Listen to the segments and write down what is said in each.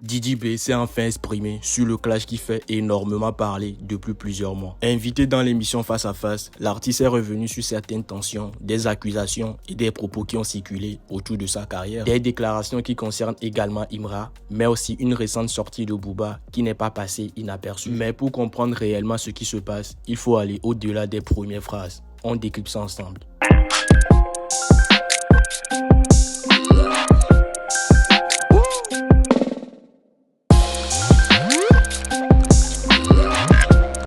Didi B s'est enfin exprimé sur le clash qui fait énormément parler depuis plusieurs mois. Invité dans l'émission Face à Face, l'artiste est revenu sur certaines tensions, des accusations et des propos qui ont circulé autour de sa carrière. Des déclarations qui concernent également Imra, mais aussi une récente sortie de Booba qui n'est pas passée inaperçue. Mais pour comprendre réellement ce qui se passe, il faut aller au-delà des premières phrases. On décrypte ça ensemble.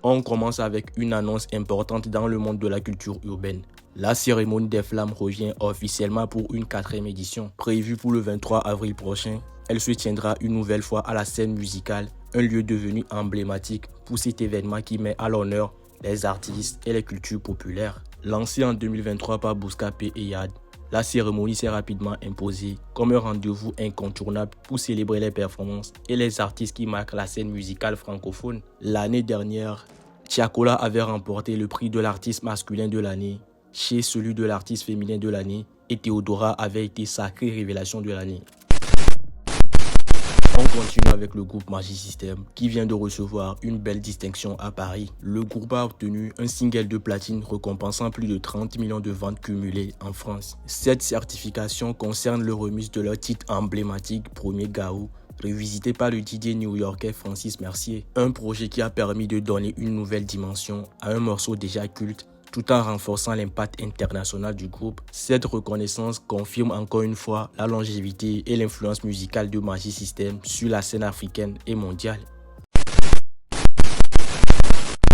On commence avec une annonce importante dans le monde de la culture urbaine. La cérémonie des flammes revient officiellement pour une 4e édition. Prévue pour le 23 avril prochain, elle se tiendra une nouvelle fois à la scène musicale, un lieu devenu emblématique pour cet événement qui met à l'honneur les artistes et les cultures populaires. Lancée en 2023 par Bouska P et Yad, la cérémonie s'est rapidement imposée comme un rendez-vous incontournable pour célébrer les performances et les artistes qui marquent la scène musicale francophone. L'année dernière, Tiakola avait remporté le prix de l'artiste masculin de l'année, chez celui de l'artiste féminin de l'année, et Théodora avait été sacrée révélation de l'année. On continue avec le groupe Magic System qui vient de recevoir une belle distinction à Paris. Le groupe a obtenu un single de platine récompensant plus de 30 millions de ventes cumulées en France. Cette certification concerne le remix de leur titre emblématique Premier Gaou, revisité par le DJ new-yorkais Francis Mercier. Un projet qui a permis de donner une nouvelle dimension à un morceau déjà culte, tout en renforçant l'impact international du groupe. Cette reconnaissance confirme encore une fois la longévité et l'influence musicale de Magic System sur la scène africaine et mondiale.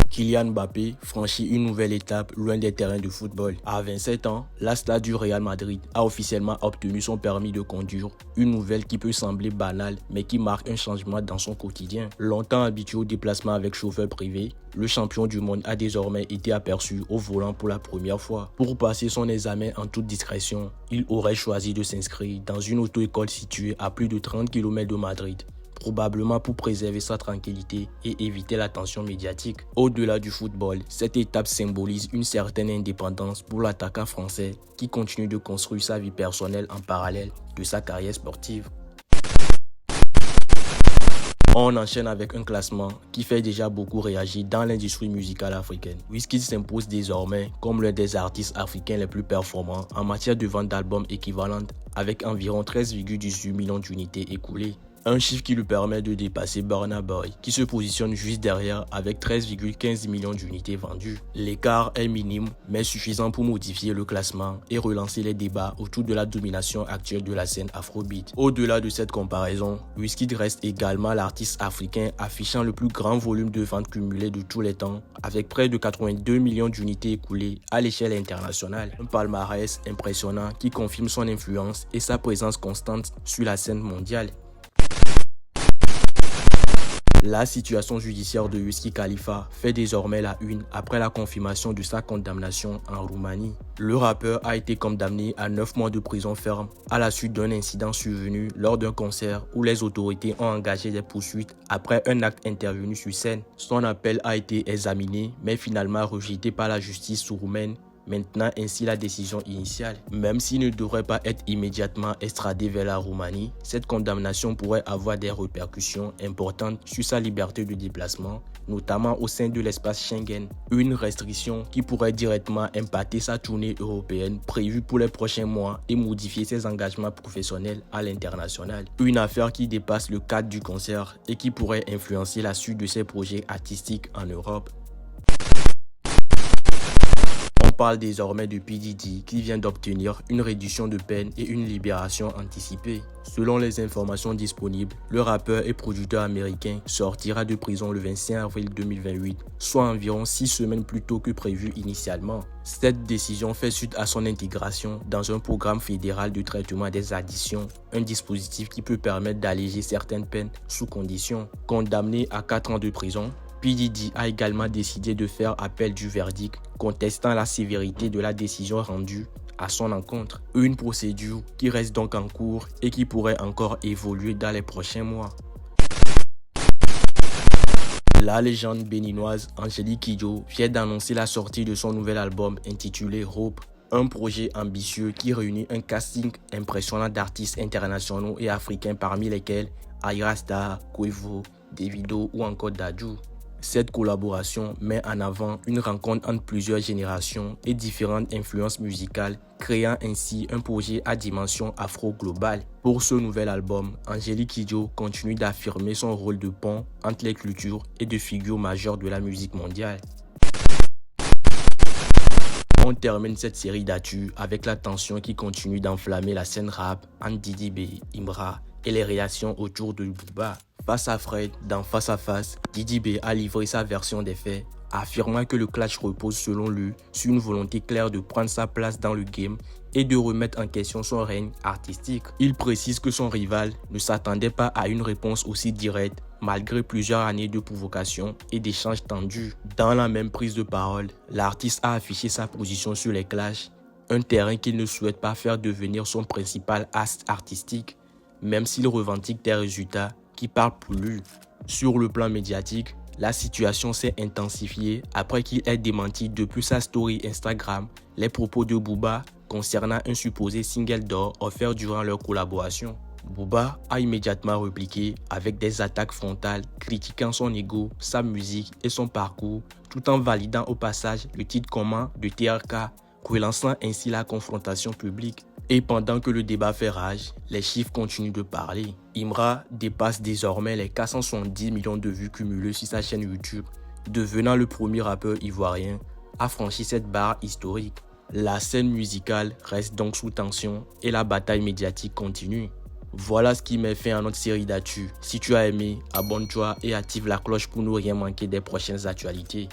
Kylian Mbappé franchit une nouvelle étape loin des terrains de football. À 27 ans, la star du Real Madrid a officiellement obtenu son permis de conduire, une nouvelle qui peut sembler banale mais qui marque un changement dans son quotidien. Longtemps habitué au déplacement avec chauffeur privé, le champion du monde a désormais été aperçu au volant pour la première fois. Pour passer son examen en toute discrétion, il aurait choisi de s'inscrire dans une auto-école située à plus de 30 km de Madrid, probablement pour préserver sa tranquillité et éviter l'attention médiatique. Au-delà du football, cette étape symbolise une certaine indépendance pour l'attaquant français qui continue de construire sa vie personnelle en parallèle de sa carrière sportive. On enchaîne avec un classement qui fait déjà beaucoup réagir dans l'industrie musicale africaine. Wizkid s'impose désormais comme l'un des artistes africains les plus performants en matière de vente d'albums équivalentes avec environ 13,18 millions d'unités écoulées. Un chiffre qui lui permet de dépasser Burna Boy, qui se positionne juste derrière avec 13,15 millions d'unités vendues. L'écart est minime, mais suffisant pour modifier le classement et relancer les débats autour de la domination actuelle de la scène afrobeat. Au-delà de cette comparaison, Wizkid reste également l'artiste africain affichant le plus grand volume de ventes cumulées de tous les temps, avec près de 82 millions d'unités écoulées à l'échelle internationale. Un palmarès impressionnant qui confirme son influence et sa présence constante sur la scène mondiale. La situation judiciaire de Wiz Khalifa fait désormais la une après la confirmation de sa condamnation en Roumanie. Le rappeur a été condamné à 9 mois de prison ferme à la suite d'un incident survenu lors d'un concert où les autorités ont engagé des poursuites après un acte intervenu sur scène. Son appel a été examiné mais finalement rejeté par la justice roumaine. Maintenant ainsi la décision initiale. Même s'il ne devrait pas être immédiatement extradé vers la Roumanie, cette condamnation pourrait avoir des répercussions importantes sur sa liberté de déplacement, notamment au sein de l'espace Schengen. Une restriction qui pourrait directement impacter sa tournée européenne prévue pour les prochains mois et modifier ses engagements professionnels à l'international. Une affaire qui dépasse le cadre du concert et qui pourrait influencer la suite de ses projets artistiques en Europe. On parle désormais de P. Diddy qui vient d'obtenir une réduction de peine et une libération anticipée. Selon les informations disponibles, le rappeur et producteur américain sortira de prison le 25 avril 2028, soit environ 6 semaines plus tôt que prévu initialement. Cette décision fait suite à son intégration dans un programme fédéral de traitement des addictions, un dispositif qui peut permettre d'alléger certaines peines sous conditions. Condamné à 4 ans de prison, P. Diddy a également décidé de faire appel du verdict, contestant la sévérité de la décision rendue à son encontre. Une procédure qui reste donc en cours et qui pourrait encore évoluer dans les prochains mois. La légende béninoise Angélique Kidjo vient d'annoncer la sortie de son nouvel album intitulé Hope. Un projet ambitieux qui réunit un casting impressionnant d'artistes internationaux et africains parmi lesquels Ayra Starr, Quavo, Davido ou encore Dadju. Cette collaboration met en avant une rencontre entre plusieurs générations et différentes influences musicales, créant ainsi un projet à dimension afro-globale. Pour ce nouvel album, Angélique Kidjo continue d'affirmer son rôle de pont entre les cultures et de figure majeure de la musique mondiale. On termine cette série d'actu avec la tension qui continue d'enflammer la scène rap entre Didi B, Imra et les réactions autour de Booba. Face à Fred, dans Face à Face, Didi B a livré sa version des faits, affirmant que le clash repose selon lui sur une volonté claire de prendre sa place dans le game et de remettre en question son règne artistique. Il précise que son rival ne s'attendait pas à une réponse aussi directe malgré plusieurs années de provocation et d'échanges tendus. Dans la même prise de parole, l'artiste a affiché sa position sur les clashs, un terrain qu'il ne souhaite pas faire devenir son principal axe artistique, même s'il revendique des résultats qui parlent pour lui. Sur le plan médiatique, la situation s'est intensifiée après qu'il ait démenti depuis sa story Instagram les propos de Booba concernant un supposé single d'or offert durant leur collaboration. Booba a immédiatement répliqué avec des attaques frontales critiquant son ego, sa musique et son parcours, tout en validant au passage le titre commun de TRK, relançant ainsi la confrontation publique. Et pendant que le débat fait rage, les chiffres continuent de parler. Imra dépasse désormais les 470 millions de vues cumulées sur sa chaîne YouTube, devenant le premier rappeur ivoirien à franchir cette barre historique. La scène musicale reste donc sous tension et la bataille médiatique continue. Voilà ce qui met fin à notre série d'actu. Si tu as aimé, abonne-toi et active la cloche pour ne rien manquer des prochaines actualités.